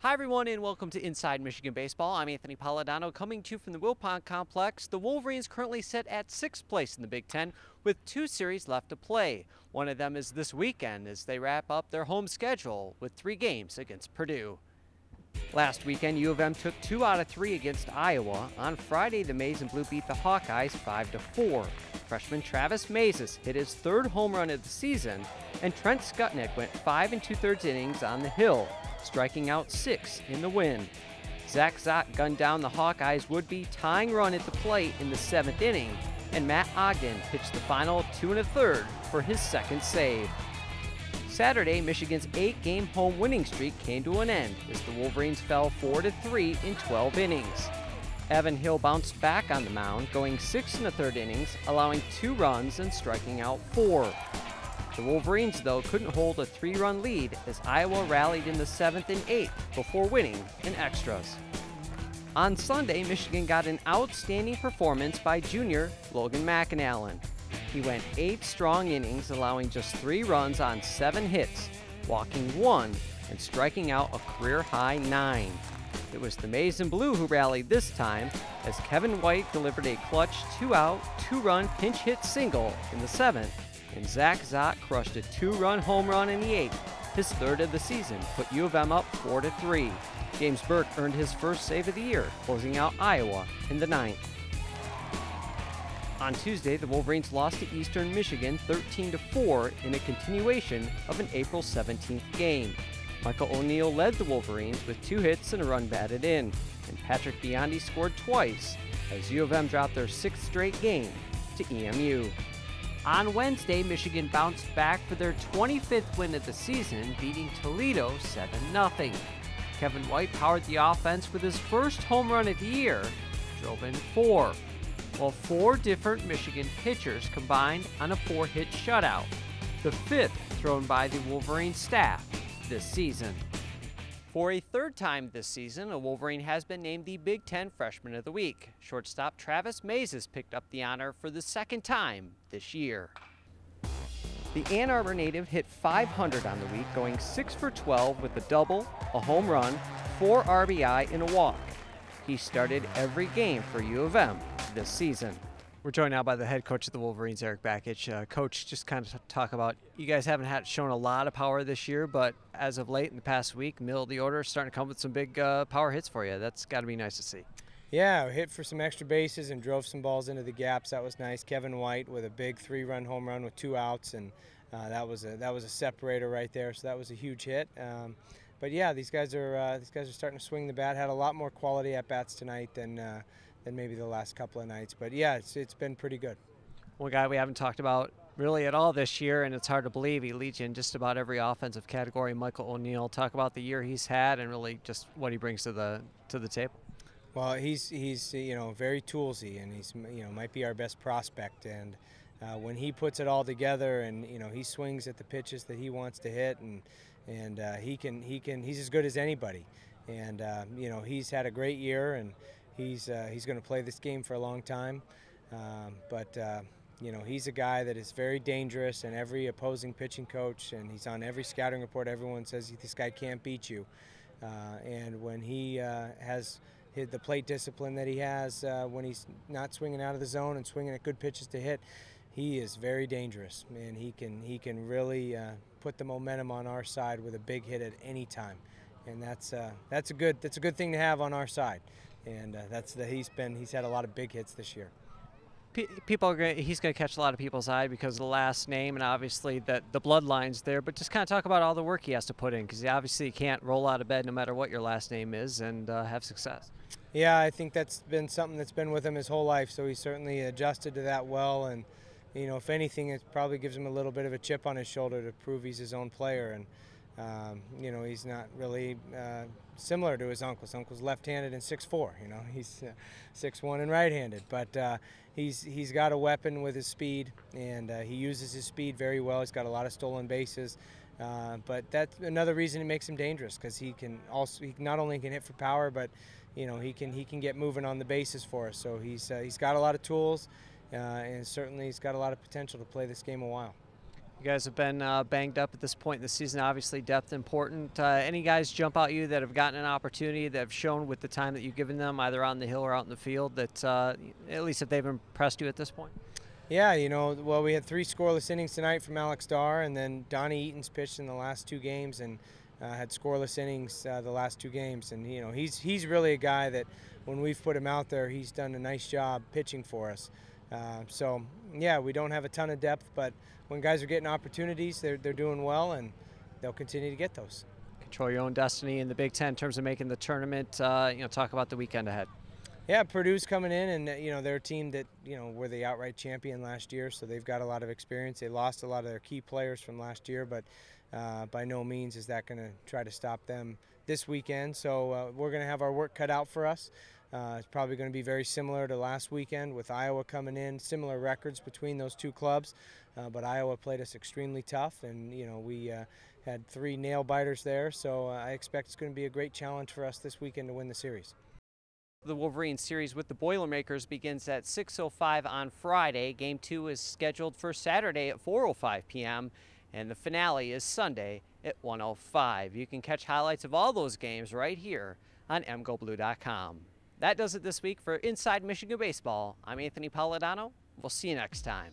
Hi everyone and welcome to Inside Michigan Baseball. I'm Anthony Polidano coming to you from the Wilpont Complex. The Wolverines currently sit at 6th place in the Big Ten with 2 series left to play. One of them is this weekend as they wrap up their home schedule with 3 games against Purdue. Last weekend, U of M took 2 out of 3 against Iowa. On Friday, the Maize and Blue beat the Hawkeyes 5-4. Freshman Travis Mazes hit his 3rd home run of the season, and Trent Skutnick went 5 2/3 innings on the hill, striking out 6 in the win. Zach Zott gunned down the Hawkeyes' would-be tying run at the plate in the 7th inning, and Matt Ogden pitched the final 2 1/3 for his 2nd save. Saturday, Michigan's 8-game home winning streak came to an end as the Wolverines fell 4-3 in 12 innings. Evan Hill bounced back on the mound, going 6 1/3 innings, allowing 2 runs and striking out 4. The Wolverines, though, couldn't hold a 3-run lead as Iowa rallied in the 7th and 8th before winning in extras. On Sunday, Michigan got an outstanding performance by junior Logan McAnallen. He went 8 strong innings, allowing just 3 runs on 7 hits, walking 1 and striking out a career-high 9. It was the Maize and Blue who rallied this time as Kevin White delivered a clutch 2-out, 2-run pinch hit single in the 7th, and Zach Zott crushed a 2-run home run in the 8th, his 3rd of the season, put U of M up 4-3. James Burke earned his 1st save of the year, closing out Iowa in the 9th. On Tuesday, the Wolverines lost to Eastern Michigan 13-4 in a continuation of an April 17th game. Michael O'Neill led the Wolverines with 2 hits and a run batted in, and Patrick Biondi scored twice as U of M dropped their 6th straight game to EMU. On Wednesday, Michigan bounced back for their 25th win of the season, beating Toledo 7-0. Kevin White powered the offense with his 1st home run of the year, drove in 4. While 4 different Michigan pitchers combined on a 4-hit shutout, the 5th thrown by the Wolverine staff this season. For a 3rd time this season, a Wolverine has been named the Big Ten Freshman of the Week. Shortstop Travis Mazes picked up the honor for the 2nd time this year. The Ann Arbor native hit .500 on the week, going 6 for 12 with a double, a home run, 4 RBI, and a walk. He started every game for U of M this season. We're joined now by the head coach of the Wolverines, Eric Bakich. Coach, just kind of talk about, you guys haven't shown a lot of power this year, but as of late in the past week, middle of the order, starting to come with some big power hits for you. That's got to be nice to see. Yeah, we hit for some extra bases and drove some balls into the gaps. That was nice. Kevin White with a big 3-run home run with 2 outs, and that was a separator right there. So that was a huge hit. But yeah, these guys are starting to swing the bat. Had a lot more quality at bats tonight than maybe the last couple of nights. But yeah, it's been pretty good. One guy we haven't talked about really at all this year, and it's hard to believe he leads you in just about every offensive category, Michael O'Neill. Talk about the year he's had and really just what he brings to the table. Well, he's very toolsy, and he's might be our best prospect. And when he puts it all together, and he swings at the pitches that he wants to hit, and he's as good as anybody. And he's had a great year, and he's going to play this game for a long time. He's a guy that is very dangerous, and every opposing pitching coach, and he's on every scouting report, everyone says this guy can't beat you. And when he has the plate discipline that he has, when he's not swinging out of the zone and swinging at good pitches to hit, he is very dangerous, and he can really put the momentum on our side with a big hit at any time, and that's a good thing to have on our side, and he's had a lot of big hits this year. He's going to catch a lot of people's eye because of the last name and obviously the bloodlines there, but just kind of talk about all the work he has to put in, because he obviously can't roll out of bed no matter what your last name is and have success. Yeah, I think that's been something that's been with him his whole life, so he's certainly adjusted to that well, and if anything, it probably gives him a little bit of a chip on his shoulder to prove he's his own player. And he's not really similar to his uncle. His uncle's left-handed and 6'4". He's 6'1" and right-handed, but he's got a weapon with his speed, and he uses his speed very well. He's got a lot of stolen bases, but that's another reason it makes him dangerous, because he not only can hit for power, but he can get moving on the bases for us. So he's got a lot of tools. And certainly he's got a lot of potential to play this game a while. You guys have been banged up at this point in the season. Obviously, depth important. Any guys jump out at you that have gotten an opportunity, that have shown with the time that you've given them, either on the hill or out in the field, that at least if they've impressed you at this point? Yeah, well, we had 3 scoreless innings tonight from Alex Starr, and then Donnie Eaton's pitched in the last 2 games and had scoreless innings the last 2 games. And he's really a guy that when we've put him out there, he's done a nice job pitching for us. So yeah, we don't have a ton of depth, but when guys are getting opportunities, they're doing well, and they'll continue to get those. Control your own destiny in the Big Ten in terms of making the tournament. Talk about the weekend ahead. Yeah, Purdue's coming in, and they're a team that were the outright champion last year, so they've got a lot of experience. They lost a lot of their key players from last year, but by no means is that going to try to stop them this weekend. So we're going to have our work cut out for us. It's probably going to be very similar to last weekend with Iowa coming in. Similar records between those 2 clubs, but Iowa played us extremely tough, and we had 3 nail biters there. So I expect it's going to be a great challenge for us this weekend to win the series. The Wolverine series with the Boilermakers begins at 6:05 on Friday. Game 2 is scheduled for Saturday at 4:05 p.m. and the finale is Sunday at 1:05. You can catch highlights of all those games right here on mgoblue.com. That does it this week for Inside Michigan Baseball. I'm Anthony Paladano. We'll see you next time.